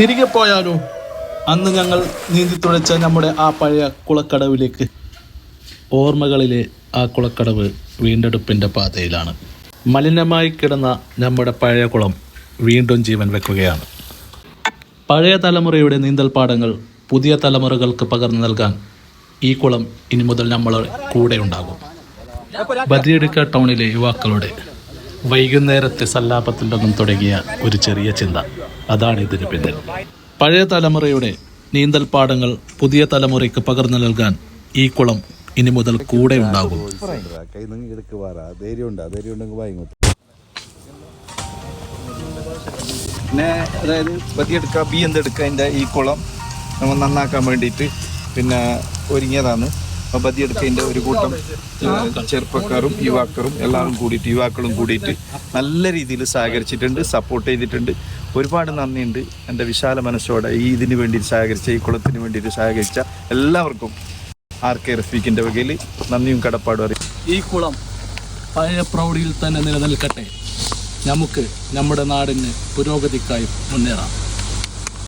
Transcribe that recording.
തിരികെ പോയാലോ? അന്ന് ഞങ്ങൾ നീന്തി തുഴച്ച നമ്മുടെ ആ പഴയ കുളക്കടവിലേക്ക്. ഓർമ്മകളിലെ ആ കുളക്കടവ് വീണ്ടെടുപ്പിൻ്റെ പാതയിലാണ്. മലിനമായി കിടന്ന നമ്മുടെ പഴയ കുളം വീണ്ടും ജീവൻ വെക്കുകയാണ്. പഴയ തലമുറയുടെ നീന്തൽപ്പാടങ്ങൾ പുതിയ തലമുറകൾക്ക് പകർന്നു നൽകാൻ ഈ കുളം ഇനി മുതൽ നമ്മളെ കൂടെ ഉണ്ടാകും. ബദിയടുക്ക ടൗണിലെ യുവാക്കളുടെ വൈകുന്നേരത്തെ സല്ലാപത്തിൽ നിന്നും തുടങ്ങിയ ഒരു ചെറിയ ചിന്ത, അതാണ് ഇതിന് പിന്നിൽ. പഴയ തലമുറയുടെ നീന്തൽപ്പാടങ്ങൾ പുതിയ തലമുറയ്ക്ക് പകർന്നു നൽകാൻ ഈ കുളം ഇനി മുതൽ കൂടെ ഉണ്ടാകും. പിന്നെ അതായത് ബദിയടുക്ക ബി എന്തെടുക്കുക അതിൻ്റെ ഈ കുളം നമ്മൾ നന്നാക്കാൻ വേണ്ടിയിട്ട് പിന്നെ ഒരുങ്ങിയതാണ്. അപ്പോൾ ബദിയടുക്കതിൻ്റെ ഒരു കൂട്ടം ചെറുപ്പക്കാരും യുവാക്കളും കൂടിയിട്ട് നല്ല രീതിയിൽ സഹകരിച്ചിട്ടുണ്ട്, സപ്പോർട്ട് ചെയ്തിട്ടുണ്ട്. ഒരുപാട് നന്ദിയുണ്ട്. എൻ്റെ വിശാല മനസ്സോടെ ഇതിന് വേണ്ടി സഹകരിച്ച, ഈ കുളത്തിന് വേണ്ടിയിട്ട് സഹകരിച്ച എല്ലാവർക്കും RK റഫീഖിൻ്റെ വകയിൽ നന്ദിയും കടപ്പാടും അറിയും. ഈ കുളം പഴയ പ്രൗഢിയിൽ തന്നെ നിലനിൽക്കട്ടെ. നമുക്ക് നമ്മുടെ നാടിന് പുരോഗതിക്കായി മുന്നേറാം.